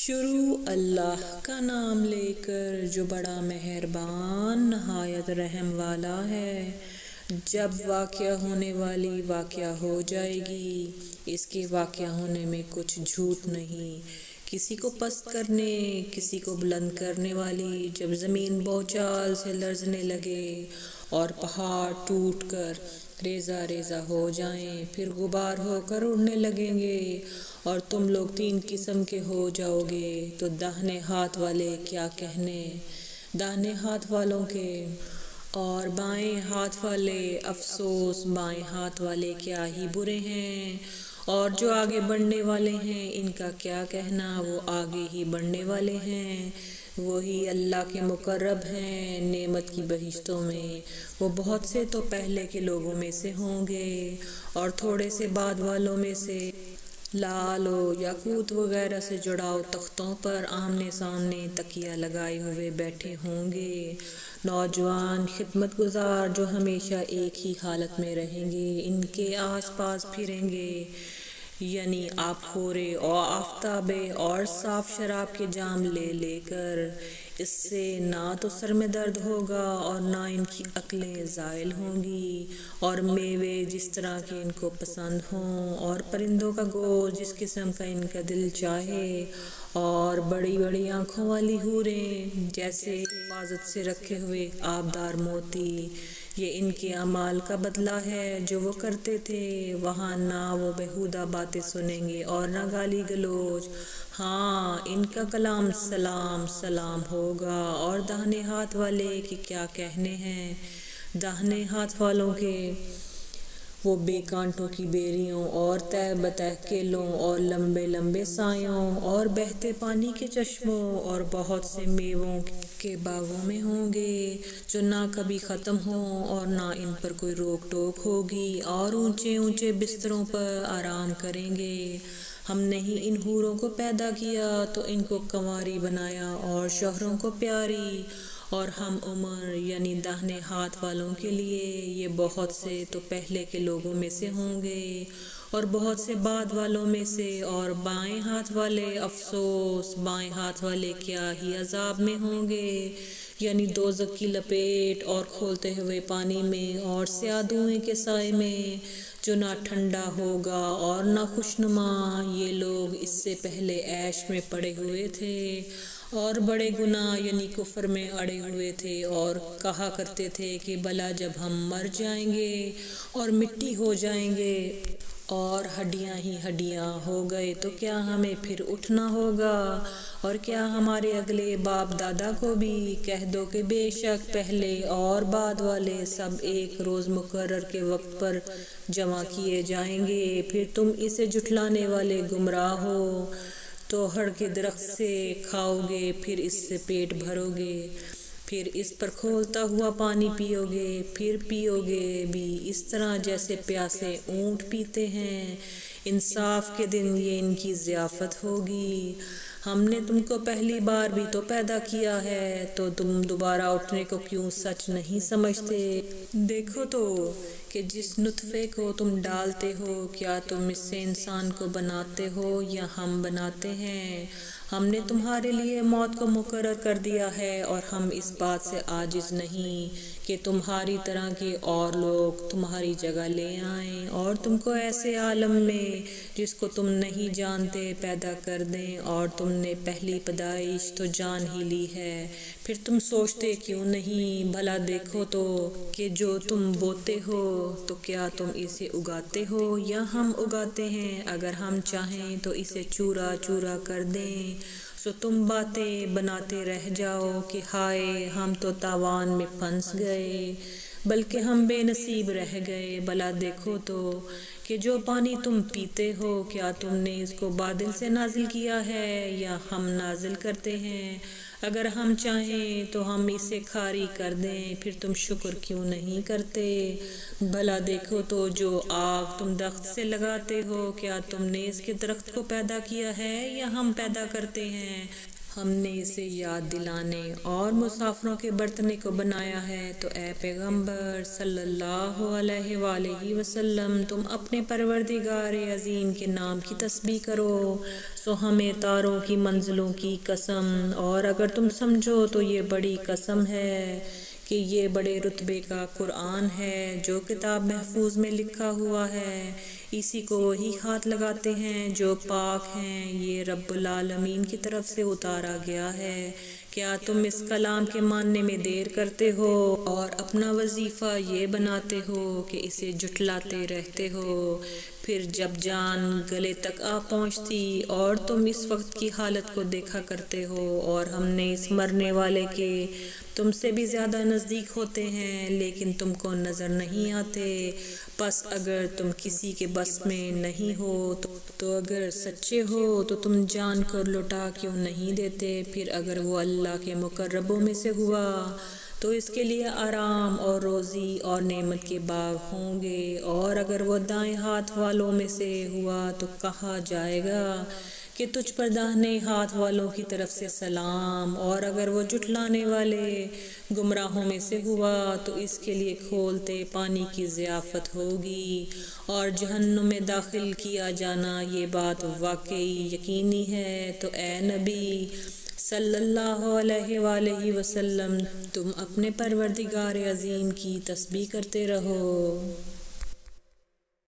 شروع اللہ کا نام لے کر جو بڑا مہربان نہایت رحم والا ہے۔ جب واقع ہونے والی واقع ہو جائے گی، اس کے واقع ہونے میں کچھ جھوٹ نہیں۔ کسی کو پست کرنے، کسی کو بلند کرنے والی جب زمین بھونچال سے لرزنے لگے اور پہاڑ ٹوٹ کر ریزہ ریزہ ہو جائیں، پھر غبار ہو کر اڑنے لگیں گے اور تم لوگ 3 قسم کے ہو جاؤ گے، تو داہنے ہاتھ والے کیا کہنے داہنے ہاتھ والوں کے، اور بائیں ہاتھ والے افسوس بائیں ہاتھ والے کیا ہی برے ہیں، اور جو آگے بڑھنے والے ہیں ان کا کیا کہنا، وہ آگے ہی بڑھنے والے ہیں، وہی اللہ کے مقرب ہیں نعمت کی بہشتوں میں۔ وہ بہت سے تو پہلے کے لوگوں میں سے ہوں گے اور تھوڑے سے بعد والوں میں سے، لال و یاقوت وغیرہ سے جڑاؤ تختوں پر آمنے سامنے تکیہ لگائے ہوئے بیٹھے ہوں گے۔ نوجوان خدمت گزار جو ہمیشہ ایک ہی حالت میں رہیں گے، ان کے آس پاس پھریں گے، یعنی آب خورے اور آفتابے اور صاف شراب کے جام لے لے کر۔ اس سے نہ تو سر میں درد ہوگا اور نہ ان کی عقلیں زائل ہوں گی، اور میوے جس طرح کے ان کو پسند ہوں، اور پرندوں کا گوشت جس قسم کا ان کا دل چاہے، اور بڑی بڑی آنکھوں والی حوریں جیسے حفاظت سے رکھے ہوئے آبدار موتی۔ یہ ان کے اعمال کا بدلہ ہے جو وہ کرتے تھے۔ وہاں نہ وہ بیہودہ باتیں سنیں گے اور نہ گالی گلوچ، ہاں ان کا کلام سلام سلام ہوگا۔ اور داہنے ہاتھ والے کے کیا کہنے ہیں داہنے ہاتھ والوں کے، وہ بے کانٹوں کی بیریوں اور تہ بتہ کیلوں اور لمبے لمبے سایوں اور بہتے پانی کے چشموں اور بہت سے میووں کے باغوں میں ہوں گے، جو نہ کبھی ختم ہوں اور نہ ان پر کوئی روک ٹوک ہوگی، اور اونچے اونچے بستروں پر آرام کریں گے۔ ہم نے ہی ان حوروں کو پیدا کیا تو ان کو کنواری بنایا اور شوہروں کو پیاری، اور ہم عمر یعنی داہنے ہاتھ والوں کے لیے یہ بہت سے تو پہلے کے لوگوں میں سے ہوں گے اور بہت سے بعد والوں میں سے، اور بائیں ہاتھ والے افسوس بائیں ہاتھ والے کیا ہی عذاب میں ہوں گے، یعنی دوزخ کی لپیٹ اور کھولتے ہوئے پانی میں اور سیاہ دھوئیں کے سائے میں، جو نہ ٹھنڈا ہوگا اور نہ خوشنما۔ یہ لوگ اس سے پہلے عیش میں پڑے ہوئے تھے اور بڑے گناہ یعنی کفر میں اڑے ہوئے تھے، اور کہا کرتے تھے کہ بھلا جب ہم مر جائیں گے اور مٹی ہو جائیں گے اور ہڈیاں ہی ہڈیاں ہو گئے تو کیا ہمیں پھر اٹھنا ہوگا، اور کیا ہمارے اگلے باپ دادا کو بھی کہہ دو کہ بے شک پہلے اور بعد والے سب ایک روز مقرر کے وقت پر جمع کیے جائیں گے، پھر تم اسے جھٹلانے والے گمراہ ہو تو ہڑ کے درخت سے کھاؤ گے، پھر اس سے پیٹ بھرو گے، پھر اس پر کھولتا ہوا پانی پیو گے، پھر پیو گے بھی اس طرح جیسے پیاسے اونٹ پیتے ہیں۔ انصاف کے دن یہ ان کی ضیافت ہوگی۔ ہم نے تم کو پہلی بار بھی تو پیدا کیا ہے، تو تم دوبارہ اٹھنے کو کیوں سچ نہیں سمجھتے؟ دیکھو تو کہ جس نطفے کو تم ڈالتے ہو، کیا تم اس سے انسان کو بناتے ہو یا ہم بناتے ہیں؟ ہم نے تمہارے لیے موت کو مقرر کر دیا ہے، اور ہم اس بات سے عاجز نہیں کہ تمہاری طرح کے اور لوگ تمہاری جگہ لے آئیں اور تم کو ایسے عالم میں جس کو تم نہیں جانتے پیدا کر دیں، اور تم نے پہلی پیدائش تو جان ہی لی ہے، پھر تم سوچتے کیوں نہیں؟ بھلا دیکھو تو کہ جو تم بوتے ہو تو کیا تم اسے اگاتے ہو یا ہم اگاتے ہیں؟ اگر ہم چاہیں تو اسے چورا چورا کر دیں، سو تم باتیں بناتے رہ جاؤ کہ ہائے ہم تو تاوان میں پھنس گئے، بلکہ ہم بے نصیب رہ گئے۔ بھلا دیکھو تو کہ جو پانی تم پیتے ہو، کیا تم نے اس کو بادل سے نازل کیا ہے یا ہم نازل کرتے ہیں؟ اگر ہم چاہیں تو ہم اسے کھاری کر دیں، پھر تم شکر کیوں نہیں کرتے؟ بھلا دیکھو تو جو آگ تم درخت سے لگاتے ہو، کیا تم نے اس کے درخت کو پیدا کیا ہے یا ہم پیدا کرتے ہیں؟ ہم نے اسے یاد دلانے اور مسافروں کے برتنے کو بنایا ہے، تو اے پیغمبر صلی اللہ علیہ وآلہ وسلم تم اپنے پروردگار عظیم کے نام کی تسبیح کرو۔ سو ہمیں تاروں کی منزلوں کی قسم، اور اگر تم سمجھو تو یہ بڑی قسم ہے کہ یہ بڑے رتبے کا قرآن ہے جو کتاب محفوظ میں لکھا ہوا ہے، اسی کو وہی ہاتھ لگاتے ہیں جو پاک ہیں، یہ رب العالمین کی طرف سے اتارا گیا ہے۔ کیا تم اس کلام کے ماننے میں دیر کرتے ہو اور اپنا وظیفہ یہ بناتے ہو کہ اسے جھٹلاتے رہتے ہو؟ پھر جب جان گلے تک آ پہنچتی اور تم اس وقت کی حالت کو دیکھا کرتے ہو، اور ہم نے اس مرنے والے کے تم سے بھی زیادہ نزدیک ہوتے ہیں لیکن تم کو نظر نہیں آتے، پس اگر تم کسی کے بس میں نہیں ہو تو اگر سچے ہو تو تم جان کو لٹا کیوں نہیں دیتے؟ پھر اگر وہ اللہ کے مقربوں میں سے ہوا تو اس کے لیے آرام اور روزی اور نعمت کے باغ ہوں گے، اور اگر وہ دائیں ہاتھ والوں میں سے ہوا تو کہا جائے گا کہ تجھ پر داہنے ہاتھ والوں کی طرف سے سلام، اور اگر وہ جھٹلانے والے گمراہوں میں سے ہوا تو اس کے لیے کھولتے پانی کی ضیافت ہوگی اور جہنم میں داخل کیا جانا، یہ بات واقعی یقینی ہے۔ تو اے نبی صلی اللہ علیہ وآلہ وسلم تم اپنے پروردگار عظیم کی تسبیح کرتے رہو۔